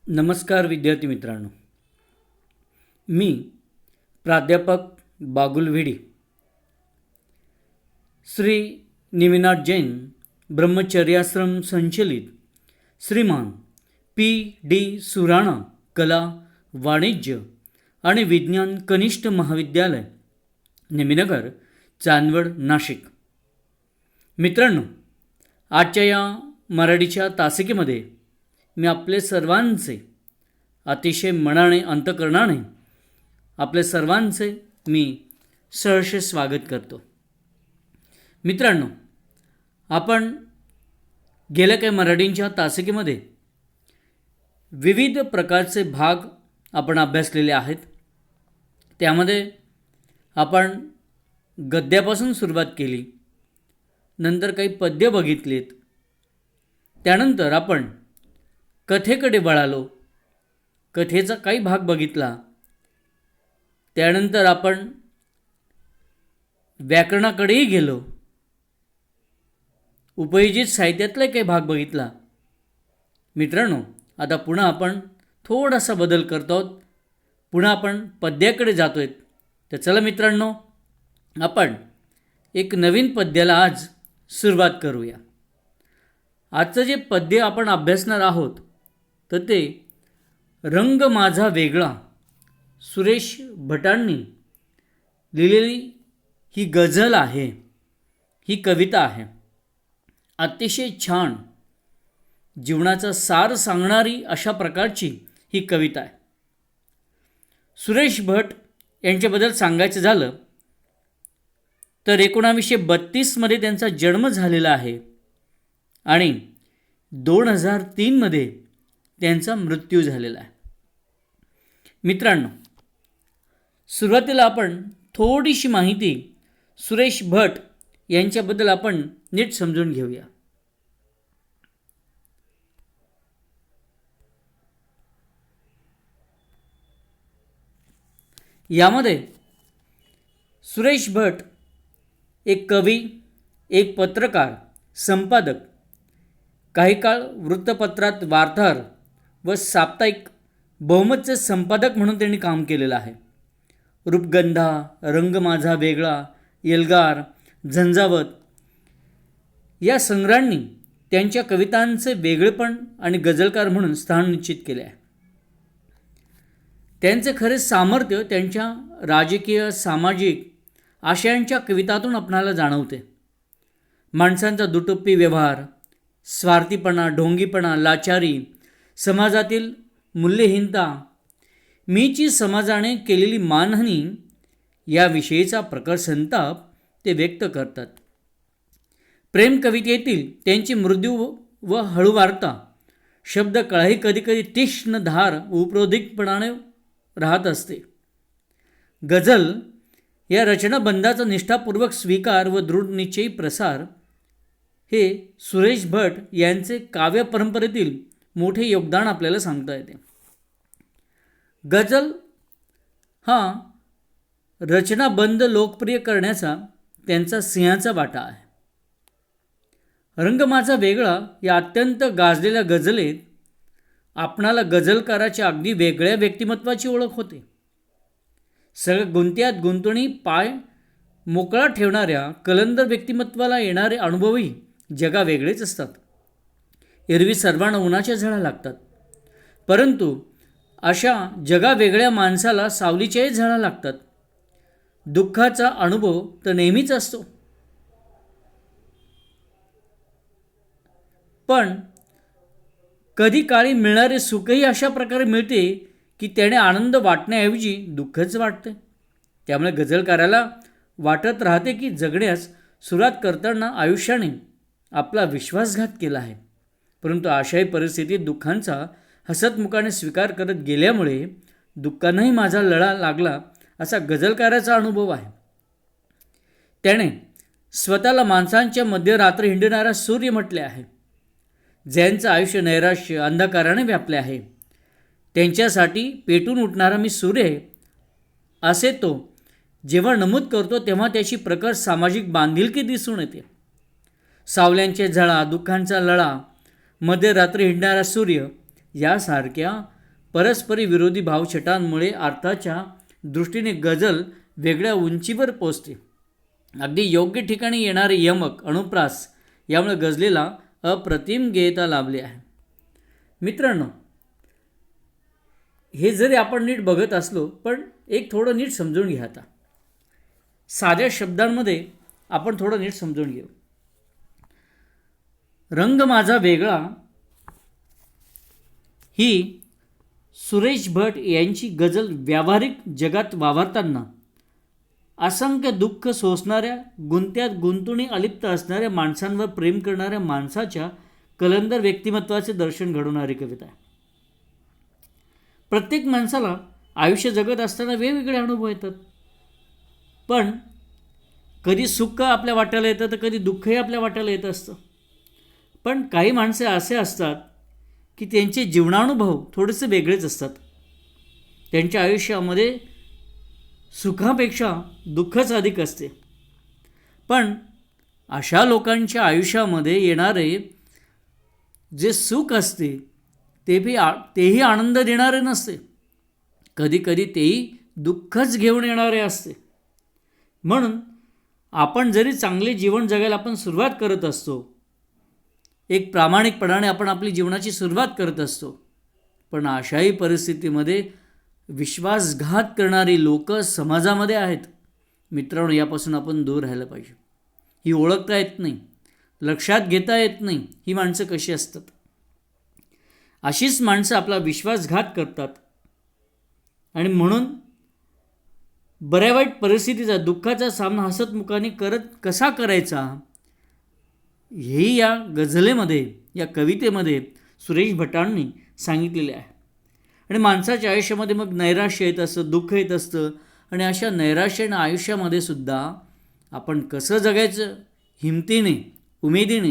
नमस्कार विद्यार्थी मित्रांनो, मी प्राध्यापक बागुल व्हिडी, श्री निमिनाथ जैन ब्रह्मचर्याश्रम संचलित श्रीमान P.D. सुराणा कला वाणिज्य आणि विज्ञान कनिष्ठ महाविद्यालय नेमिनगर चांदवड नाशिक. मित्रांनो, आजच्या या मराठीच्या तासिकेमध्ये मी आपले सर्वांचे अतिशय मनाने अंतकरणाने आपले सर्वांचे मी सहर्ष स्वागत करतो. मित्रांनो, आपण गेल्या काही मराठीच्या तासिकेमध्ये विविध प्रकारचे भाग आपण अभ्यासलेले आहेत. त्यामध्ये आपण गद्यापासून सुरुवात केली, नंतर काही पद्य बघितलीत, त्यानंतर आपण कथेकडे वळालो, कथेचा काही भाग बघितला, त्यानंतर आपण व्याकरणाकडेही गेलो, उपयोजित साहित्यातला काही भाग बघितला. मित्रांनो, आता पुन्हा आपण थोडासा बदल करतो आहोत, पुन्हा आपण पद्याकडे जातो आहेत. तर चला मित्रांनो, आपण एक नवीन पद्याला आज सुरुवात करूया. आजचं जे पद्य आपण अभ्यासणार आहोत तर ते रंग माझा वेगळा सुरेश भटांनी लिहिलेली ही गझल आहे, ही कविता आहे. अतिशय छान जीवनाचा सार सांगणारी अशा प्रकारची ही कविता आहे. सुरेश भट यांच्याबद्दल सांगायचं झालं तर 1932 त्यांचा जन्म झालेला आहे आणि 2003 त्यांचा मृत्यू झालेला आहे. मित्रांनो, सुरुवातीला आपण थोडीशी माहिती सुरेश भट यांच्याबद्दल आपण नीट समजून घेऊया. यामध्ये सुरेश भट एक कवी, एक पत्रकार, संपादक, काही काळ वृत्तपत्रात वार्ताहर व साप्ताहिक बहुमतचे संपादक म्हणून त्यांनी काम केलेलं आहे. रूपगंधा, रंग माझा वेगळा, एल्गार, झंझावत या संग्रहांनी त्यांच्या कवितांचे वेगळेपण आणि गझलकार म्हणून स्थान निश्चित केले आहे. त्यांचे खरे सामर्थ्य त्यांच्या राजकीय, सामाजिक आशयांच्या कवितातून आपणाला जाणवते. माणसांचा दुटप्पी व्यवहार, स्वार्थीपणा, ढोंगीपणा, लाचारी, समाजातील मूल्यहीनता, मीची समाजाने केलेली मानहानी याविषयीचा प्रखर संताप ते व्यक्त करतात. प्रेम कवितेतील त्यांची मृदू व हळूवार्ता, शब्द कळाही कधीकधी तीक्ष्ण धार उपरोधिकपणाने राहत असते. गझल या रचनाबंधाचा निष्ठापूर्वक स्वीकार व दृढ निश्चयी प्रसार हे सुरेश भट यांचे काव्य परंपरेतील मोठे योगदान आपल्याला सांगता येते. गझल हा रचनाबंध लोकप्रिय करण्याचा त्यांचा सिंहाचा वाटा आहे. रंग माझा वेगळा या अत्यंत गाजलेल्या गझलेत आपणाला गझलकाराच्या अगदी वेगळ्या व्यक्तिमत्वाची ओळख होते. सगळ्या गुंत्यात गुंतवणी पाय मोकळा ठेवणाऱ्या कलंदर व्यक्तिमत्वाला येणारे अनुभवही जगा वेगळेच असतात. एरवी सर्वांना उन्हाच्या झळा लागतात, परंतु अशा जगा वेगळ्या माणसाला सावलीच्याही झळा लागतात. दुःखाचा अनुभव तर नेहमीच असतो, पण कधी काळी मिळणारे सुखही अशा प्रकारे मिळते की त्याने आनंद वाटण्याऐवजी दुःखच वाटते. त्यामुळे गझलकाराला वाटत राहते की जगण्यास सुरुवात करताना आयुष्याने आपला विश्वासघात केला आहे, परंतु अशाही परिस्थितीत दुःखांचा हसतमुखाने स्वीकार करत गेल्यामुळे दुःखानंही माझा लळा लागला असा गझलकाराचा अनुभव आहे. त्याने स्वतःला माणसांच्या मध्यरात्री हिंडणारा सूर्य म्हटले आहे. ज्यांचं आयुष्य नैराश्य अंधकाराने व्यापले आहे, त्यांच्यासाठी पेटून उठणारा मी सूर्य आहे असे तो जेव्हा नमूद करतो तेव्हा त्याची प्रखर सामाजिक बांधिलकी दिसून येते. सावल्यांचे झळा, दुःखांचा लळा, मध्यरात्री हिंडणारा सूर्य यासारख्या परस्परी विरोधी भावछटांमुळे अर्थाच्या दृष्टीने गझल वेगळ्या उंचीवर पोचते. अगदी योग्य ठिकाणी येणारे यमक अनुप्रास यामुळे गझलेला अप्रतिम गेयता लाभली आहे. मित्रांनो, हे जरी आपण नीट बघत असलो पण एक थोडं नीट समजून घ्या. आता साध्या शब्दांमध्ये आपण थोडं नीट समजून घेऊ. रंग माझा वेगळा ही सुरेश भट यांची गझल व्यावहारिक जगात वावरताना असंख्य दुःख सोसणाऱ्या, गुंत्यात गुंतुणी अलिप्त असणाऱ्या माणसांवर प्रेम करणाऱ्या माणसाच्या कलंदर व्यक्तिमत्वाचे दर्शन घडवणारी कविता आहे. प्रत्येक माणसाला आयुष्य जगत असताना वेगवेगळे अनुभव येतात. पण कधी सुख आपल्या वाट्याला येतं तर कधी दुःखही आपल्या वाट्याला येत असतं. पण काही माणसे असे असतात की त्यांचे जीवनानुभव थोडेसे वेगळेच असतात. त्यांच्या आयुष्यामध्ये सुखापेक्षा दुःखच अधिक असते. पण अशा लोकांच्या आयुष्यामध्ये येणारे जे सुख असते तेही आनंद देणारे नसते. कधीकधी तेही दुःखच घेऊन येणारे असते. म्हणून आपण जरी चांगले जीवन जगायला आपण सुरुवात करत असतो, एक प्रामाणिकपणाने आपण आपली जीवनाची सुरुवात करत असतो, पण अशाही परिस्थितीमध्ये विश्वासघात करणारी लोक समाजामध्ये आहेत. मित्रांनो, यापासून आपण दूर राहायला पाहिजे. ही ओळखता येत नाही, लक्षात घेता येत नाही ही माणसं कशी असतात. अशीच माणसं आपला विश्वासघात करतात आणि म्हणून बऱ्या वाईट परिस्थितीचा, दुःखाचा सामना हसतमुखाने कसा करायचा हेही या गझलेमध्ये, या कवितेमध्ये सुरेश भटांनी सांगितलेले आहे. आणि माणसाच्या आयुष्यामध्ये मग नैराश्य येत असतं, दुःख येत असतं. आणि अशा नैराश्याने आयुष्यामध्ये सुद्धा आपण कसं जगायचं हिमतीने, उमेदीने,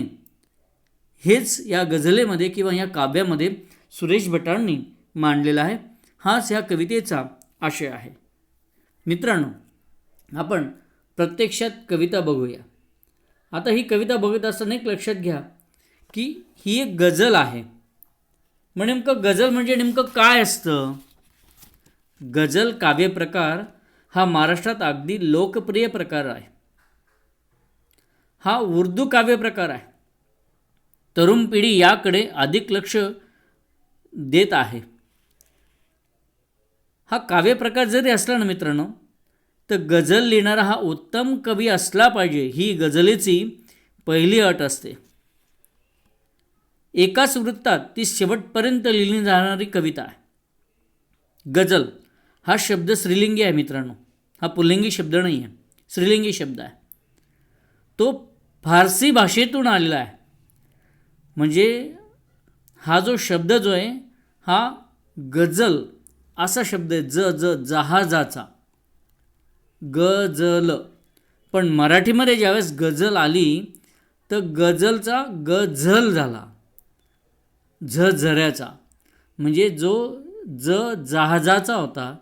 हेच या गझलेमध्ये किंवा या काव्यामध्ये सुरेश भटांनी मांडलेलं आहे. हाच ह्या कवितेचा आशय आहे. मित्रांनो, आपण प्रत्यक्षात कविता बघूया. आता ही कविता बघत असताना एक लक्षात घ्या की ही एक गझल आहे. मग नेमकं गझल म्हणजे नेमकं काय असतं? गझल काव्यप्रकार हा महाराष्ट्रात अगदी लोकप्रिय प्रकार आहे. हा उर्दू काव्यप्रकार आहे. तरुण पिढी याकडे अधिक लक्ष देत आहे. हा काव्यप्रकार जरी असला ना मित्रांनो, तर गझल लिहिणारा हा उत्तम कवी असला पाहिजे ही गझलेची पहिली अट असते. एकाच वृत्तात ती शेवटपर्यंत लिहिली जाणारी कविता आहे. गझल हा शब्द स्त्रीलिंगी आहे मित्रांनो, हा पुल्लिंगी शब्द नाही आहे, स्त्रीलिंगी शब्द आहे. तो फारसी भाषेतून आलेला आहे. म्हणजे हा जो शब्द जो आहे हा गझल असा शब्द आहे, जहाजाचा गझल. पण मराठीमध्ये ज्यावेळेस गझल आली तर गझलचा गझल झाला, झऱ्याचा. म्हणजे जो जहाजाचा होता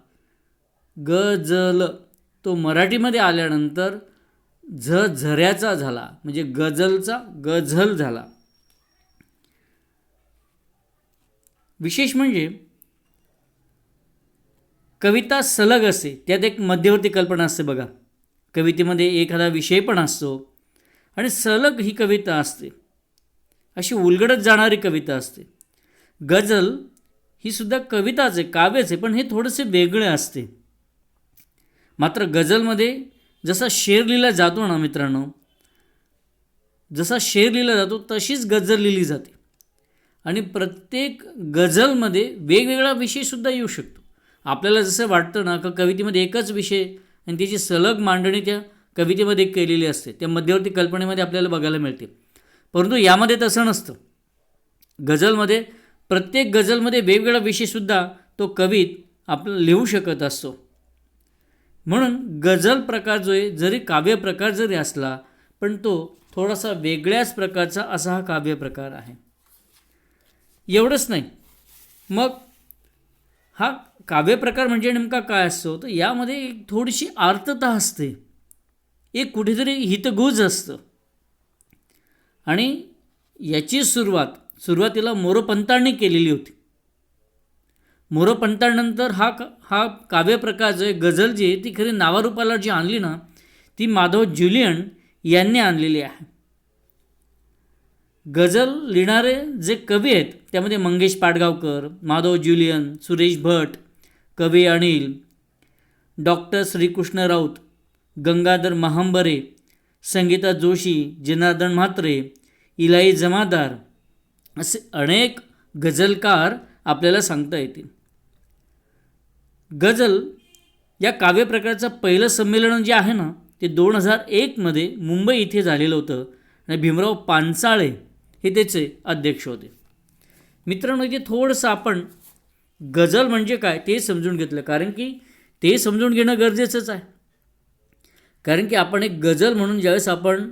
गझल, तो मराठीमध्ये आल्यानंतर झऱ्याचा झाला, म्हणजे गझलचा गझल झाला. विशेष म्हणजे कविता सलग असते, त्यात एक मध्यवर्ती कल्पना असते बघा. कवितेमध्ये एखादा विषय पण असतो आणि सलग ही कविता असते, अशी उलगडत जाणारी कविता असते. गझल ही सुद्धा कविताच आहे, काव्यच आहे, पण हे थोडेसे वेगळे असते. मात्र गझलमध्ये जसा शेर लिहिला जातो ना मित्रांनो, जसा शेर लिहिला जातो तशीच गझल लिहिली जाते. आणि प्रत्येक गझलमध्ये वेगवेगळा विषयसुद्धा येऊ शकतो. आपल्याला जसं वाटतं ना का कवितेमध्ये एकच विषय आणि त्याची सलग मांडणी त्या कवितेमध्ये केलेली असते, त्या मध्यवर्ती कल्पनेमध्ये आपल्याला बघायला मिळते. परंतु यामध्ये तसं नसतं. गझलमध्ये प्रत्येक गझलमध्ये वेगवेगळा विषयसुद्धा तो कवीत आपलं लिहू शकत असतो. म्हणून गझल प्रकार जो आहे, जरी काव्य प्रकार जरी असला पण तो थोडासा वेगळ्याच प्रकारचा असा हा काव्य प्रकार आहे. एवढंच नाही, मग हा काव्यप्रकार म्हणजे नेमका काय असतो, तर यामध्ये एक थोडीशी आर्तता असते, एक कुठेतरी हितगुज असतं. आणि याची सुरुवातीला मोरोपंतांनी केलेली होती. मोरोपंतांनंतर हा काव्यप्रकार जो आहे, गझल जी आहे ती खरी नावारूपाला जी आणली ना, ती माधव ज्युलियन यांनी आणलेली आहे. गझल लिहिणारे जे कवी आहेत त्यामध्ये मंगेश पाडगावकर, माधव ज्युलियन, सुरेश भट, कवी अनिल, डॉक्टर श्रीकृष्ण राऊत, गंगाधर महांबरे, संगीता जोशी, जनार्दन म्हात्रे, इलाई जमादार असे अनेक गझलकार आपल्याला सांगता येतील. गझल या काव्यप्रकारचं पहिलं संमेलन जे आहे ना, ते 2001मध्ये मुंबई इथे झालेलं होतं आणि भीमराव पांचाळे हे त्याचे अध्यक्ष होते. मित्रांनो, इथे थोडंसं आपण गझल म्हणजे काय ते समजून घेतलं, कारण की ते समजून घेणं गरजेचंच आहे. कारण की आपण एक गझल म्हणून ज्यावेळेस आपण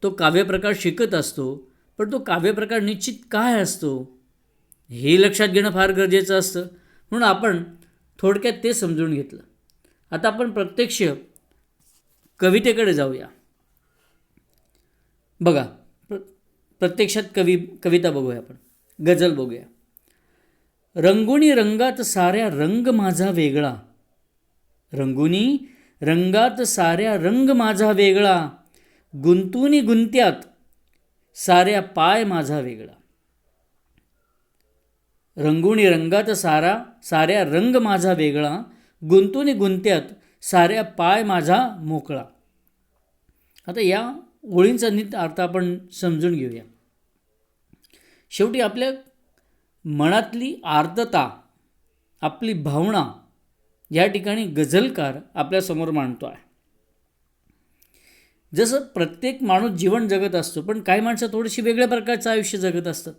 तो काव्यप्रकार शिकत असतो, पण तो काव्यप्रकार निश्चित काय असतो हे लक्षात घेणं फार गरजेचं असतं. म्हणून आपण थोडक्यात ते समजून घेतलं. आता आपण प्रत्यक्ष कवितेकडे जाऊया. बघा, प्रत्यक्षात कविता बघूया, आपण गझल बघूया. रंगुनी रंगात साऱ्या रंग माझा वेगळा, रंगुनी रंगात साऱ्या रंग माझा वेगळा, गुंतुनी गुंत्यात साऱ्या पाय माझा वेगळा. रंगुनी रंगात साऱ्या रंग माझा वेगळा, गुंतुनी गुंत्यात साऱ्या पाय माझा मोकळा. आता या ओळींचा नीट अर्थ आपण समजून घेऊया. शेवटी आपल्या मनातली आर्तता, आपली भावना या ठिकाणी गझलकार आपल्यासमोर मांडतो आहे. जसं प्रत्येक माणूस जीवन जगत असतो, पण काही माणसं थोडीशी वेगळ्या प्रकारचं आयुष्य जगत असतात.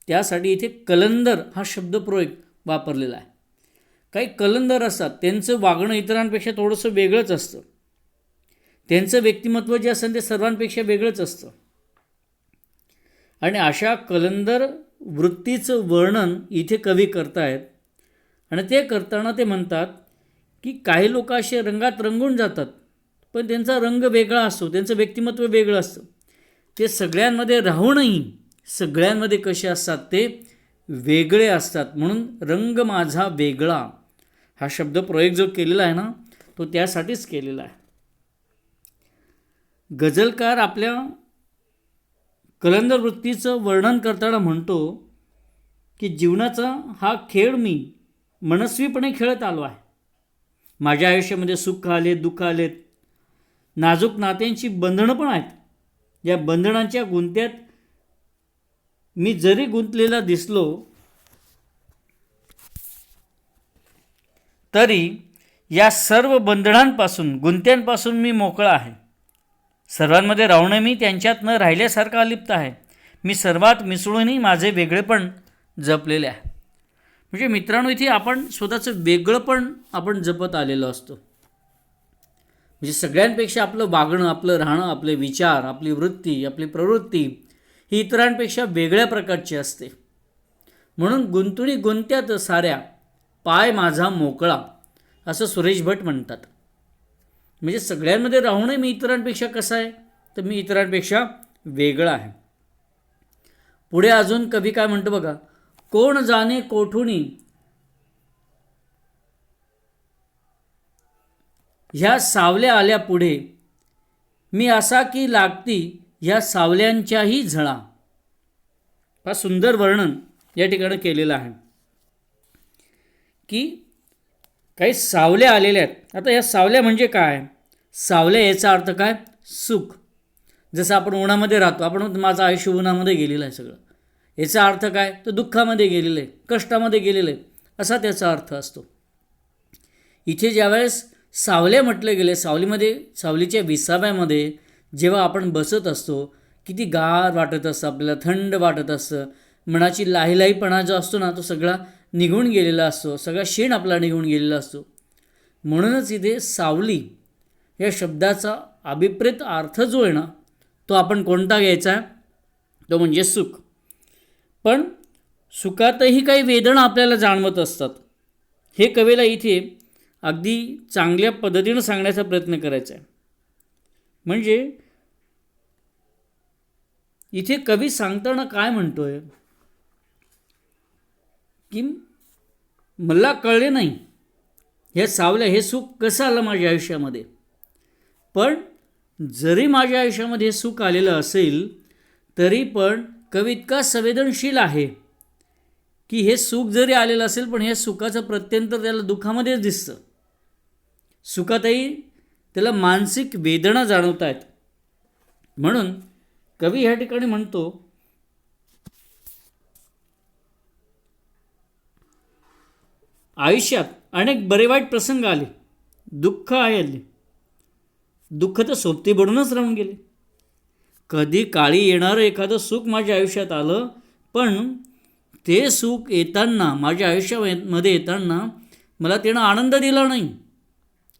त्यासाठी इथे कलंदर हा शब्दप्रयोग वापरलेला आहे. काही कलंदर असतात, त्यांचं वागणं इतरांपेक्षा थोडंसं वेगळंच असतं. त्यांचं व्यक्तिमत्व जे असतं ते सर्वांपेक्षा वेगळंच असतं. आणि अशा कलंदर वृत्तीचं वर्णन इथे कवी करतायत. आणि ते करताना ते म्हणतात की काही लोक असे रंगात रंगून जातात, पण त्यांचा रंग वेगळा असतो, त्यांचं व्यक्तिमत्व वेगळं असतं. ते सगळ्यांमध्ये राहूनही सगळ्यांमध्ये कसे असतात, ते वेगळे असतात. म्हणून रंग माझा वेगळा हा शब्द प्रयोग जो केलेला आहे ना, तो त्यासाठीच केलेला आहे. गझलकार आपल्या कलंदर वृत्तीचं वर्णन करताना म्हणतो की जीवनाचा हा खेळ मी मनस्वीपणे खेळत आलो आहे. माझ्या आयुष्यामध्ये सुख आले, दुःख आलेत, नाजूक नात्यांची बंधनं पण आहेत. या बंधनांच्या गुंत्यात मी जरी गुंतलेला दिसलो तरी या सर्व बंधनांपासून, गुंत्यांपासून मी मोकळा आहे. सर्वांमध्ये राहून मी त्यांच्यात न राहिल्यासारखा अलिप्त आहे. मी सर्वात मिसळूनही माझे वेगळेपण जपलेले आहे. म्हणजे मित्रांनो, इथे आपण स्वतःचं वेगळंपण आपण जपत आलेलो असतो. म्हणजे सगळ्यांपेक्षा आपलं वागणं, आपलं राहणं, आपले विचार, आपली वृत्ती, आपली प्रवृत्ती ही इतरांपेक्षा वेगळ्या प्रकारची असते. म्हणून गुंतुनी गुंत्यात साऱ्या पाय माझा मोकळा असं सुरेश भट म्हणतात. म्हणजे सगळ्यांमध्ये राहूनही मी इतरांपेक्षा कसा आहे, तर मी इतरांपेक्षा वेगळा आहे. पुढे अजून कवी काय म्हणतो बघा. कोण जाणे कोठुनी ह्या सावल्या आल्या पुढे, मी असा की लागती ह्या सावल्यांच्याही झळा. फार सुंदर वर्णन या ठिकाणी केलेलं आहे की काही सावल्या आलेल्या आहेत. आता या सावल्या म्हणजे काय? सावल्या याचा अर्थ काय? सुख. जसं आपण उन्हामध्ये राहतो, आपण माझं आयुष्य उन्हामध्ये गेलेलं आहे सगळं, याचा अर्थ काय? तर दुःखामध्ये गेलेलं आहे, कष्टामध्ये गेलेलं आहे, असा त्याचा अर्थ असतो. इथे ज्यावेळेस सावल्या म्हटलं गेले, सावलीच्या विसाव्यामध्ये जेव्हा आपण बसत असतो, किती गार वाटत असतं, आपल्याला थंड वाटत असतं. मनाची लाहीलाहीपणा जो असतो ना, तो सगळा निघून गेलेला असतो, सगळा शीण आपला निघून गेलेला असतो. म्हणूनच इथे सावली या शब्दाचा अभिप्रेत अर्थ जो आहे ना, तो आपण कोणता घ्यायचा? तो म्हणजे सुख. पण सुखातही काही वेदना आपल्याला जाणवत असतात. हे कवीला इथे अगदी चांगल्या पद्धतीनं सांगण्याचा प्रयत्न करायचा आहे. म्हणजे इथे कवी सांगताना काय म्हणतोय की मला कळले नाही हे सावल्या हे सुख कसं आलं माझ्या आयुष्यामध्ये. पण जरी माझ्या आयुष्यामध्ये हे सुख आलेलं असेल तरी पण कवी इतका संवेदनशील आहे की हे सुख जरी आलेलं असेल पण हे सुखाचं प्रत्यंतर त्याला दुःखामध्येच दिसतं. सुखातही त्याला मानसिक वेदना जाणवत आहेत. म्हणून कवी ह्या ठिकाणी म्हणतो, आयुष्यात अनेक बरे वाईट प्रसंग आले, दुःख आले, दुःख तर सोबती बनूनच राहून गेले. कधी काळी येणारं एखादं सुख माझ्या आयुष्यात आलं, पण ते सुख येताना माझ्या आयुष्यामध्ये येताना मला त्यानं आनंद दिला नाही.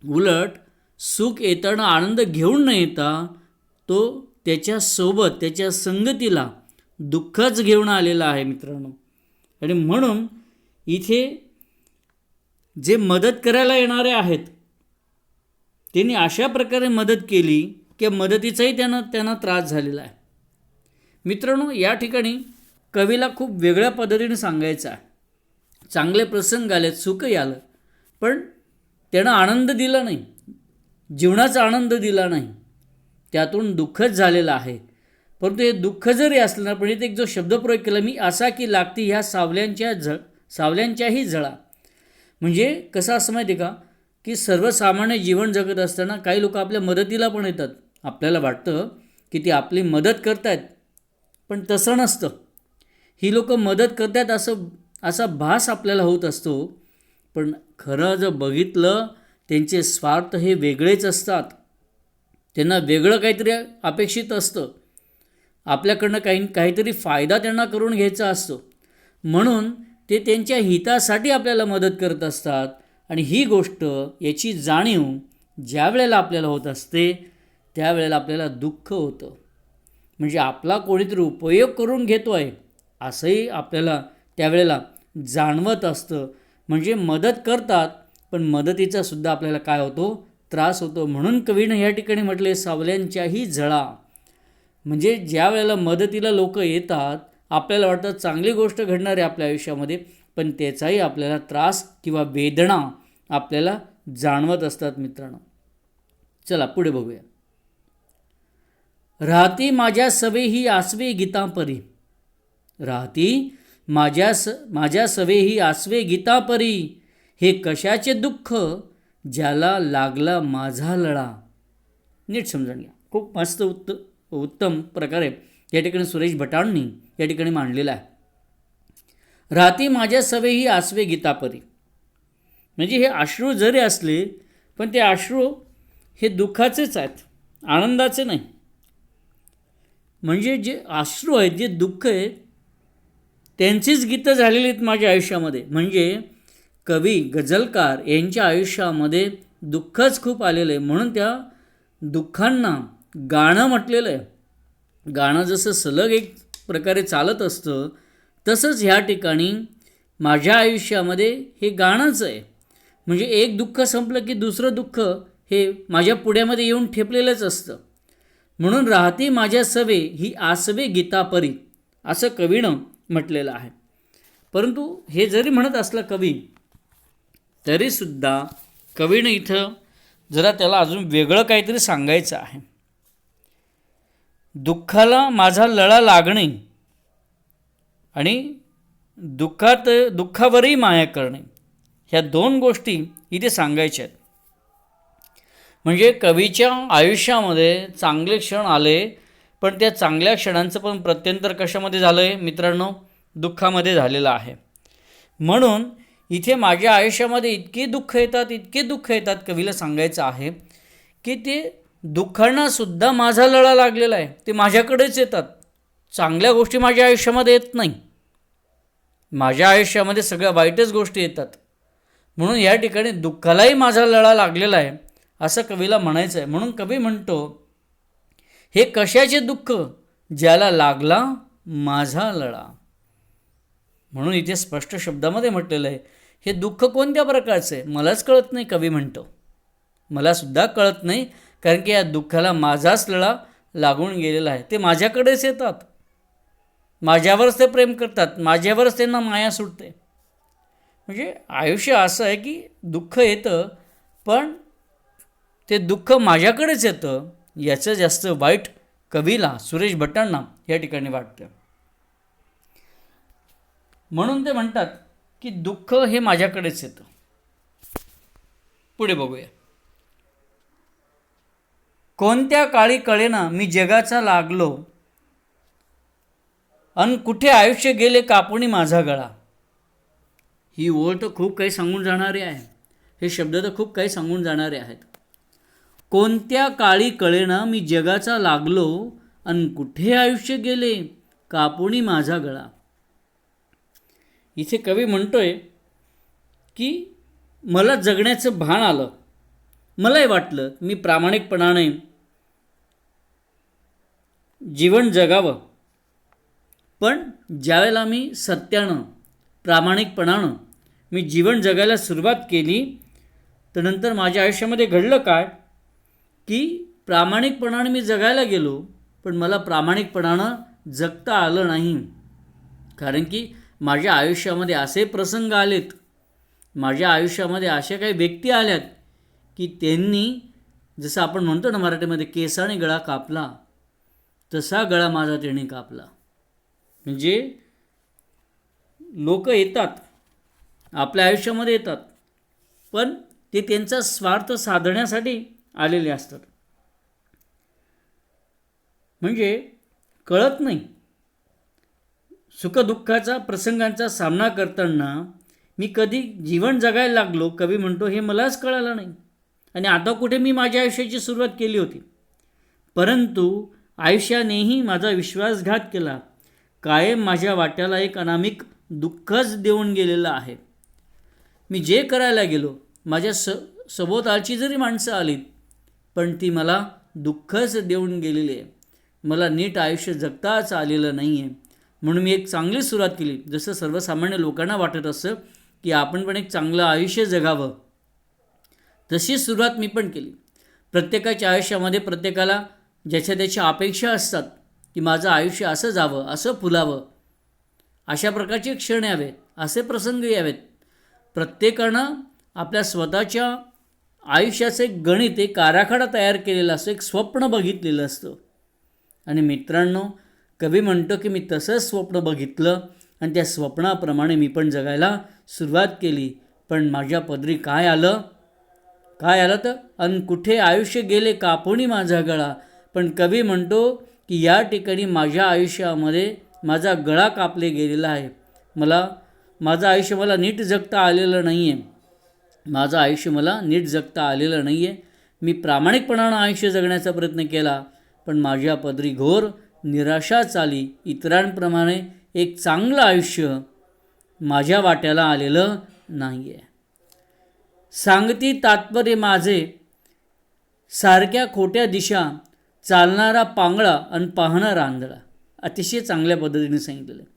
उलट सुख येताना आनंद घेऊन न येता तो त्याच्यासोबत त्याच्या संगतीला दुःखच घेऊन आलेला आहे मित्रांनो. आणि म्हणून इथे जे मदत करायला येणारे आहेत त्यांनी अशा प्रकारे मदत केली की मदतीचाही त्यांना त्रास झालेला आहे. मित्रांनो, या ठिकाणी कवीला खूप वेगळ्या पद्धतीने सांगायचं आहे. चांगले प्रसंग आलेत, सुखही आलं, पण त्यानं आनंद दिला नाही, जीवनाचा आनंद दिला नाही, त्यातून दुःखच झालेलं आहे. परंतु हे दुःख जरी असलं ना, पण इथे एक जो शब्दप्रयोग केला, मी असा की लागती ह्या सावल्यांच्याही झळा. म्हणजे कसं असं माहिती आहे का की सर्वसामान्य जीवन जगत असताना काही लोक आपल्या मदतीला पण येतात. आपल्याला वाटतं की ती आपली मदत करतायत, पण तसं नसतं. ही लोक मदत करतात असा भास आपल्याला होत असतो, पण खरं जर बघितलं त्यांचे स्वार्थ हे वेगळेच असतात. त्यांना वेगळं काहीतरी अपेक्षित असतं, आपल्याकडनं काहीतरी फायदा त्यांना करून घ्यायचा असतो. म्हणून ते त्यांच्या हितासाठी आपल्याला मदत करत असतात. आणि ही गोष्ट याची जाणीव ज्या वेळेला आपल्याला होत असते त्यावेळेला आपल्याला दुःख होतं. म्हणजे आपला कोणीतरी उपयोग करून घेतो आहे असंही आपल्याला त्यावेळेला जाणवत असतं. म्हणजे मदत करतात, पण मदतीचा सुद्धा आपल्याला काय होतो, त्रास होतो. म्हणून कवीनं या ठिकाणी म्हटले सावल्यांच्याही झळा. म्हणजे ज्या वेळेला मदतीला लोक येतात, आपल्याला वाटतं चांगली गोष्ट घडणार आहे आपल्या आयुष्यामध्ये, पण त्याचाही आपल्याला त्रास किंवा वेदना आपल्याला जाणवत असतात मित्रांनो. चला पुढे बघूया. राहती माझ्या सवे ही आसवे गीतापरी. राहती माझ्या सवे ही आसवे गीतापरी. हे कशाचे दुःख ज्याला लागला माझा लळा. नीट समजून घ्या. खूप मस्त उत्तम प्रकारे या ठिकाणी सुरेश भटांनी या ठिकाणी मांडलेला आहे. राहती माझ्या सवे ही आसवे गीतापरी. म्हणजे हे अश्रू जरी असले पण ते अश्रू हे दुःखाचेच आहेत, आनंदाचे नाही. म्हणजे जे अश्रू आहेत, जे दुःख आहेत, त्यांचीच गीतं झालेली आहेत माझ्या आयुष्यामध्ये. म्हणजे कवी गझलकार यांच्या आयुष्यामध्ये दुःखच खूप आलेलं आहे, म्हणून त्या दुःखांना गाणं म्हटलेलं आहे. गाणं जसं सलग एक प्रकारे चालत असतं, तसंच ह्या ठिकाणी माझ्या आयुष्यामध्ये हे गाणंच आहे. म्हणजे एक दुःख संपलं की दुसरं दुःख हे माझ्या पुढ्यामध्ये येऊन ठेपलेलंच असतं. म्हणून राहती माझ्या सवे ही आसवे गीतापरी असं कवीनं म्हटलेलं आहे. परंतु हे जरी म्हणत असलं कवी, तरीसुद्धा कवीनं इथं जरा त्याला अजून वेगळं काहीतरी सांगायचं आहे. दुःखाला माझा लळा लागणे आणि दुःखावरही माया करणे, ह्या दोन गोष्टी इथे सांगायच्या आहेत. म्हणजे कवीच्या आयुष्यामध्ये चांगले क्षण आले, पण त्या चांगल्या क्षणांचं पण प्रत्यंतर कशामध्ये झालं आहे मित्रांनो, दुःखामध्ये झालेलं आहे. म्हणून इथे माझ्या आयुष्यामध्ये इतके दुःख येतात कवीला सांगायचं आहे की ते दुःखांनासुद्धा माझा लळा लागलेला आहे. ते माझ्याकडेच येतात. चांगल्या गोष्टी माझ्या आयुष्यामध्ये येत नाही, माझ्या आयुष्यामध्ये सगळ्या वाईटच गोष्टी येतात. म्हणून या ठिकाणी दुःखालाही माझा लळा लागलेला आहे असं कवीला म्हणायचं आहे. म्हणून कवी म्हणतो, हे कशाचे दुःख ज्याला लागला माझा लळा. म्हणून इथे स्पष्ट शब्दामध्ये म्हटलेलं आहे, हे दुःख कोणत्या प्रकारचं आहे मलाच कळत नाही. कवी म्हणतो, मलासुद्धा कळत नाही, कारण की या दुःखाला माझाच लळा लागून गेलेला आहे. ते माझ्याकडेच येतात, माझ्यावरच ते प्रेम करतात, माझ्यावरच त्यांना माया सुटते. म्हणजे आयुष्य असं आहे की दुःख येतं, पण ते दुःख माझ्याकडेच येतं याचं जास्त वाईट कवीला सुरेश भटांना या ठिकाणी वाटतं. म्हणून ते म्हणतात की दुःख हे माझ्याकडेच येतं. पुढे बघूया. कोणत्या काळी कळेना मी जगाचा लागलो, अन कुठे आयुष्य गेले कापुनी माझा गळा. ही ओळ तर खूप काही सांगून जाणारी आहे. हे शब्द तर खूप काही सांगून जाणारे आहेत. कोणत्या काळी कळेना मी जगाचा लागलो, अन कुठे आयुष्य गेले कापुनी माझा गळा. इथे कवी म्हणतोय की मला जगण्याचं भान आलं. मलाही वाटलं मी प्रामाणिकपणाने जीवन जगावं, पण ज्यावेळेला मी सत्यानं प्रामाणिकपणानं मी जीवन जगायला सुरुवात केली, तर नंतर माझ्या आयुष्यामध्ये घडलं काय की प्रामाणिकपणाने मी जगायला गेलो, पण मला प्रामाणिकपणानं जगता आलं नाही. कारण की माझ्या आयुष्यामध्ये असे प्रसंग आलेत, माझ्या आयुष्यामध्ये अशा काही व्यक्ती आल्यात की त्यांनी, जसं आपण म्हणतो ना मराठीमध्ये, केसाने गळा कापला, तसा गळा माझा त्यांनी कापला. म्हणजे लोक येतात, आपल्या आयुष्यामध्ये येतात, पण ते त्यांचा स्वार्थ साधण्यासाठी आलेले असतात. म्हणजे कळत नाही, सुखदुःखाचा प्रसंगांचा सामना करताना मी कधी जीवन जगायला लागलो, कवी म्हणतो, हे मलाच कळालं नाही. आणि आता कुठे मी माझ्या आयुष्याची सुरुवात केली होती, परंतु आयुष्यानेही माझा विश्वासघात केला. कायम माझ्या वाट्याला एक अनामिक दुःखच देऊन गेलेलं आहे. मी जे करायला गेलो, माझ्या सभोवतालची जरी माणसं आलीत, पण ती मला दुःखच देऊन गेलेली आहे. मला नीट आयुष्य जगताच आलेलं नाही आहे. म्हणून मी एक चांगली सुरुवात केली. जसं सर्वसामान्य लोकांना वाटत असतं की आपण पण एक चांगलं आयुष्य जगावं, तशी सुरुवात मी पण केली. प्रत्येकाच्या आयुष्यामध्ये प्रत्येकाला ज्याच्या त्याच्या अपेक्षा असतात की माझं आयुष्य असं जावं, असं फुलावं, अशा प्रकारचे क्षण यावेत, असे प्रसंग यावेत. प्रत्येकानं आपल्या स्वतःच्या आयुष्याचं एक गणित, एक आराखडा तयार केलेला असतो, एक स्वप्न बघितलेलं असतं. आणि मित्रांनो, कवी म्हणतो की मी तसंच स्वप्न बघितलं आणि त्या स्वप्नाप्रमाणे मी पण जगायला सुरुवात केली. पण माझ्या पदरी काय आलं तर, अन कुठे आयुष्य गेले कापुनी माझा गळा. पण कवी म्हणतो की या ठिकाणी माझ्या आयुष्यामध्ये माझा गळा कापले गेलेला आहे. माझं आयुष्य मला नीट जगता आलेलं नाही आहे. माझं आयुष्य मला नीट जगता आलेलं नाही आहे. मी प्रामाणिकपणानं आयुष्य जगण्याचा प्रयत्न केला, पण माझ्या पदरी घोर निराशाच आली. इतरांप्रमाणे एक चांगलं आयुष्य माझ्या वाट्याला आलेलं नाही आहे. सांगती तात्पर्य माझे सारख्या खोट्या दिशा, चालणारा पांगळा आणि पाहणारा आंधळा. अतिशय चांगल्या पद्धतीने सांगितलेलं आहे.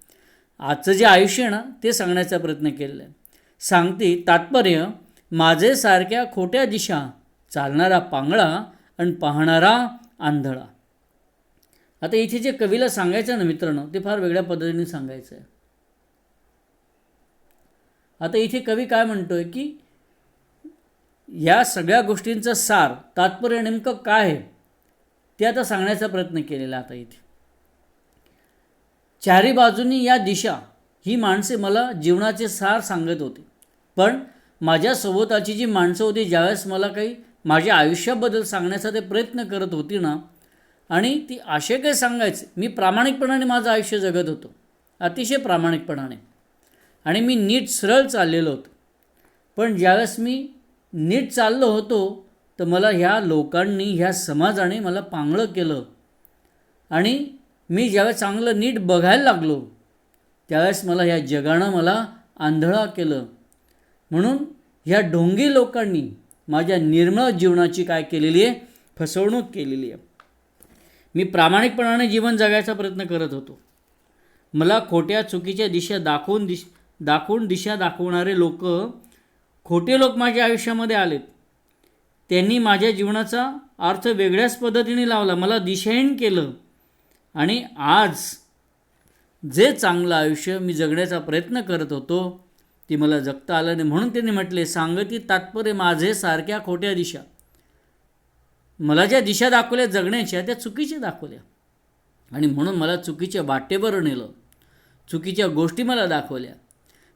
आजचं जे आयुष्य आहे ना, ते सांगण्याचा प्रयत्न केलेला आहे. सांगती तात्पर्य माझे सारख्या खोट्या दिशा, चालणारा पांगळा आणि पाहणारा आंधळा. आता इथे जे कवीला सांगायचं ना मित्रांनो, ते फार वेगळ्या पद्धतीने सांगायचं आहे. आता इथे कवी काय म्हणतोय की या सगळ्या गोष्टींचं सार, तात्पर्य नेमकं काय आहे ते आता सांगण्याचा प्रयत्न केलेला. आता इथे चारी बाजूंनी या दिशा, ही माणसे मला जीवनाचे सार सांगत होती. पण माझ्या सभोवताची जी माणसं होती, ज्यावेळेस मला काही माझ्या आयुष्याबद्दल सांगण्याचा ते प्रयत्न करत होती ना, आणि ती असे काही सांगायचे, मी प्रामाणिकपणाने माझं आयुष्य जगत होतो, अतिशय प्रामाणिकपणाने, आणि मी नीट सरळ चाललेलो होतो. पण ज्यावेळेस मी नीट चाललो होतो, तर मला ह्या लोकांनी, ह्या समाजाने मला पांगळं केलं. आणि मी ज्यावेळेस चांगलं नीट बघायला लागलो, त्यावेळेस मला ह्या जगानं मला आंधळा केलं. म्हणून ह्या ढोंगी लोकांनी माझ्या निर्मळ जीवनाची काय केलेली आहे, फसवणूक केलेली आहे. मी प्रामाणिकपणाने जीवन जगायचा प्रयत्न करत होतो. मला खोट्या चुकीच्या दिशा दाखवून दिशा दाखवणारे लोक, खोटे लोक माझ्या आयुष्यामध्ये आलेत. त्यांनी माझ्या जीवनाचा अर्थ वेगळ्याच पद्धतीने लावला, मला दिशाहीन केलं. आणि आज जे चांगलं आयुष्य मी जगण्याचा प्रयत्न करत होतो, ती मला जगता आलं नाही. म्हणून त्यांनी म्हटले, सांगती तात्पर्य माझे सारख्या खोट्या दिशा. मला ज्या दिशा दाखवल्या जगण्याच्या त्या चुकीच्या दाखवल्या आणि म्हणून मला चुकीच्या वाटेवर नेलं, चुकीच्या गोष्टी मला दाखवल्या.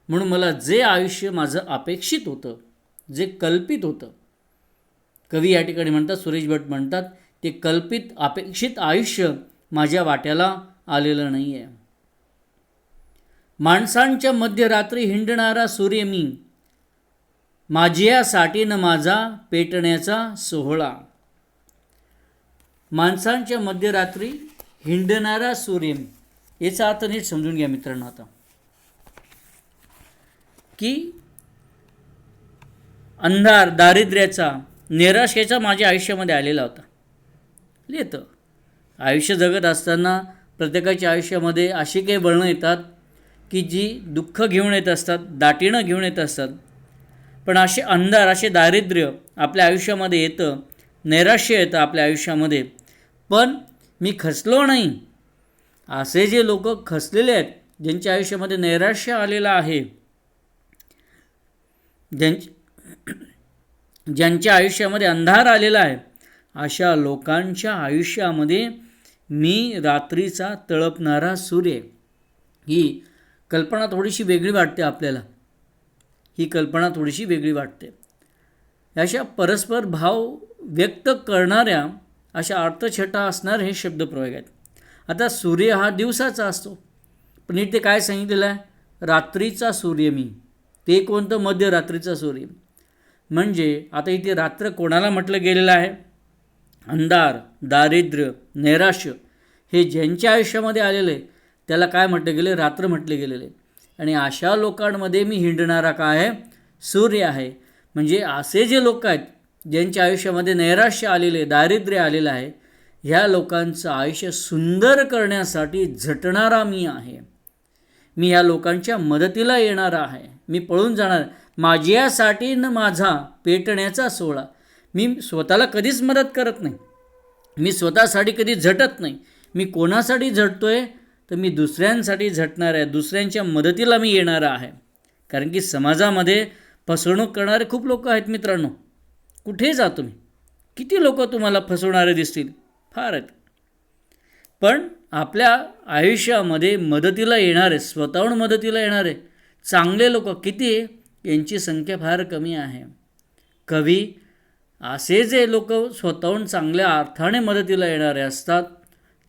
म्हणून मला जे आयुष्य माझं अपेक्षित होतं, जे कल्पित होतं, कवी या ठिकाणी म्हणतात, सुरेश भट म्हणतात, ते कल्पित अपेक्षित आयुष्य माझ्या वाट्याला आलेलं नाही आहे. माणसांच्या मध्यरात्री हिंडणारा सूर्य मी, माझ्यासाठी न माझा पेटण्याचा सोहळा. माणसांच्या मध्यरात्री हिंडणारा सूर्य मी, याचा अर्थ नीट समजून घ्या मित्रांनो. आता की अंधार, दारिद्र्याचा, निराशेचा माझ्या आयुष्यामध्ये आलेला होता. लिहितं, आयुष्य जगत असताना प्रत्येकाच्या आयुष्यामध्ये अशी काही वळणं येतात की जी दुःख घेऊन येत असतात, दाटीनं घेऊन येत असतात. पण असे अंधार, असे दारिद्र्य आपल्या आयुष्यामध्ये येतं, नैराश्य येतं आपल्या आयुष्यामध्ये. पण मी खचलो नाही. असे जे लोक खचलेले आहेत, ज्यांच्या आयुष्यामध्ये नैराश्य आलेलं आहे, ज्यांच्या आयुष्यामध्ये अंधार आलेला आहे, अशा लोकांच्या आयुष्यामध्ये मी रात्रीचा तळपणारा सूर्य. ही कल्पना थोडीशी वेगळी वाटते आपल्याला. ही कल्पना थोडीशी वेगळी वाटते. अशा परस्पर भाव व्यक्त करणाऱ्या, अशा अर्थछटा असणारे हे शब्दप्रयोग आहेत. आता सूर्य हा दिवसाचा असतो, पण इथे काय सांगितलेलं आहे, रात्रीचा सूर्य मी. ते कोणतं, मध्यरात्रीचा सूर्य. म्हणजे आता इथे रात्र कोणाला म्हटलं गेलेलं आहे, अंधार, दारिद्र्य, नैराश्य हे ज्यांच्या आयुष्यामध्ये आलेलं आहे त्याला काय म्हटलं गेलं, रात्र म्हटले गेलेले. आणि अशा लोकांमध्ये मी हिंडणारा काय आहे, सूर्य आहे. म्हणजे असे जे लोक आहेत ज्यांच्या आयुष्यामध्ये नैराश्य आलेले, दारिद्र्य आलेलं आहे, ह्या लोकांचं आयुष्य सुंदर करण्यासाठी झटणारा मी आहे. मी ह्या लोकांच्या मदतीला येणार आहे. मी पळून जाणार. माझ्यासाठी न माझा पेटण्याचा सोहळा. मी स्वतःला कधीच मदत करत नाही. मी स्वतःसाठी कधी झटत नाही. मी कोणासाठी झटतोय, तर मी दुसऱ्यांसाठी झटणार आहे. दुसऱ्यांच्या मदतीला मी येणार आहे. कारण की समाजामध्ये फसवणूक करणारे खूप लोक आहेत मित्रांनो. कुठे जा तुम्ही, किती लोक तुम्हाला फसवणारे दिसतील, फार आहेत. पण आपल्या आयुष्यामध्ये मदतीला येणारे, स्वतःहून मदतीला येणारे चांगले लोक किती आहे, यांची संख्या फार कमी आहे. कवी असे जे लोक स्वतःहून चांगल्या अर्थाने मदतीला येणारे असतात,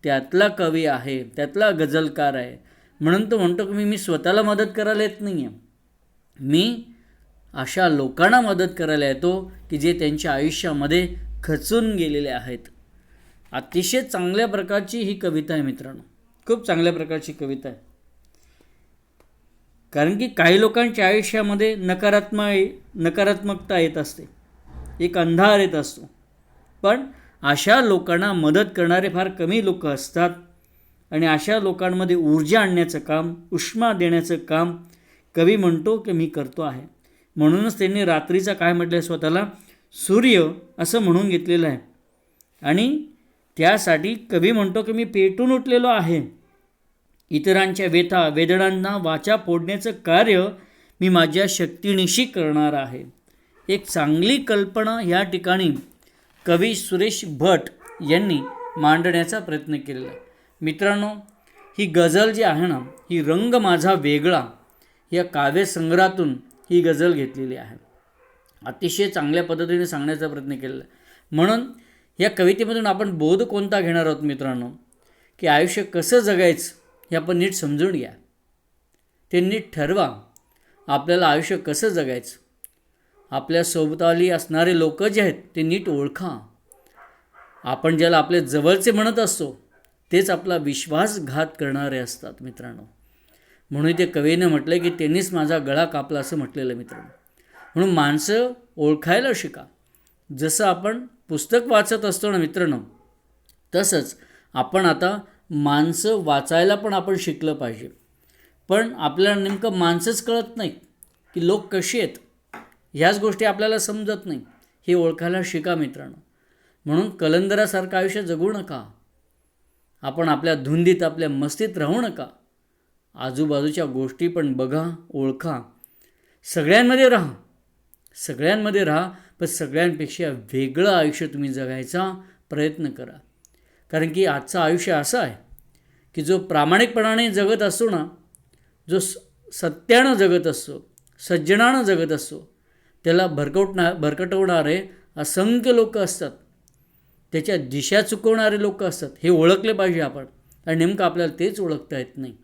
त्यातला कवी आहे, त्यातला गझलकार आहे. म्हणून तो म्हणतो की मी स्वतःला मदत करायला येत नाही आहे. मी अशा लोकांना मदत करायला येतो की जे त्यांच्या आयुष्यामध्ये खचून गेलेले आहेत. अतिशय चांगल्या प्रकारची ही कविता आहे मित्रांनो, खूप चांगल्या प्रकारची कविता आहे. कारण की काही लोकांच्या आयुष्यामध्ये नकारात्मकता येत असते, एक अंधार येत असतो. पण अशा लोकांना मदत करणारे फार कमी लोक असतात. आणि अशा लोकांमध्ये ऊर्जा आणण्याचं काम, उष्मा देण्याचं काम कवी म्हणतो की मी करतो आहे. म्हणूनच त्यांनी रात्रीचा काय म्हटलं, स्वतःला सूर्य असं म्हणून घेतलेलं आहे. आणि त्यासाठी कवी म्हणतो की मी पेटून उठलेलो आहे. इतरांच्या व्यथा वेदनांना वाचा फोडण्याचं कार्य मी माझ्या शक्तीनिशी करणार आहे. एक चांगली कल्पना या ठिकाणी कवी सुरेश भट यांनी मांडण्याचा प्रयत्न केलेला आहे. मित्रांनो, ही गझल जी आहे ना, ही रंग माझा वेगळा या काव्यसंग्रहातून ही गझल घेतलेली आहे. अतिशय चांगल्या पद्धतीने सांगण्याचा प्रयत्न केलेला आहे. म्हणून या कवितेमधून आपण बोध कोणता घेणार आहोत मित्रांनो, की आयुष्य कसं जगायचं हे आपण नीट समजून घ्या. ते नीट ठरवा, आपल्याला आयुष्य कसं जगायचं. आपल्या सोबताली असणारे लोक जे आहेत ते नीट ओळखा. आपण ज्याला आपले जवळचे म्हणत असतो तेच आपला विश्वासघात करणारे असतात मित्रांनो. म्हणून ते कवीने म्हटलं की त्यांनीच माझा गळा कापला असं म्हटलेलं मित्रांनो. म्हणून माणसं ओळखायला शिका. जसं आपण पुस्तक वाचत असतो ना मित्रांनो, तसंच आपण आता माणसं वाचायला पण आपण शिकलं पाहिजे. पण आपल्याला नेमकं माणसंच कळत नाही की लोक कशी आहेत, ह्याच गोष्टी आपल्याला समजत नाही. हे ओळखायला शिका मित्रांनो. म्हणून कलंदरासारखं आयुष्य जगू नका. आपण आपल्या धुंदीत, आपल्या मस्तीत राहू नका. आजूबाजूच्या गोष्टी पण बघा, ओळखा. सगळ्यांमध्ये राहा, सगळ्यांमध्ये राहा, पण सगळ्यांपेक्षा वेगळं आयुष्य तुम्ही जगायचा प्रयत्न करा. कारण की आजचं आयुष्य असं आहे की जो प्रामाणिकपणाने जगत असतो ना, जो सत्यानं जगत असतो, सज्जनानं जगत असतो, त्याला भरकटवणारे असंख्य लोक असतात, त्याच्या दिशा चुकवणारे लोक असतात. हे ओळखले पाहिजे आपण. आणि नेमकं आपल्याला तेच ओळखता येत नाही.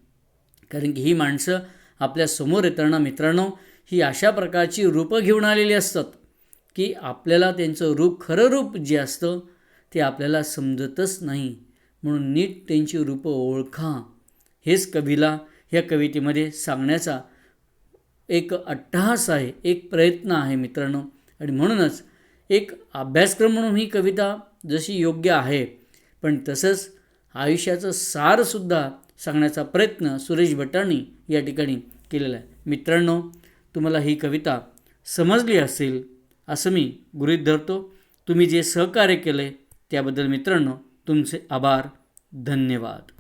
कारण की ही माणसं आपल्या समोर येताना मित्रांनो ही अशा प्रकारची रूपं घेऊन आलेली असतात की आपल्याला त्यांचं रूप, खरं रूप जे असतं ते आपल्याला समजतच नाही. म्हणून नीट त्यांची रूपं ओळखा. हेच कवीला ह्या कवितेमध्ये सांगण्याचा एक अट्टहास आहे, एक प्रयत्न आहे मित्रांनो. आणि म्हणूनच एक अभ्यासक्रम म्हणून ही कविता जशी योग्य आहे, पण तसंच आयुष्याचं सारसुद्धा सांगण्याचा प्रयत्न सुरेश भटांनी या ठिकाणी केलेला आहे. मित्रांनो, तुम्हाला ही कविता समजली असेल असं मी गृहीत धरतो. तुम्ही जे सहकार्य केले त्याबद्दल मित्रांनो तुमचे आभार, धन्यवाद.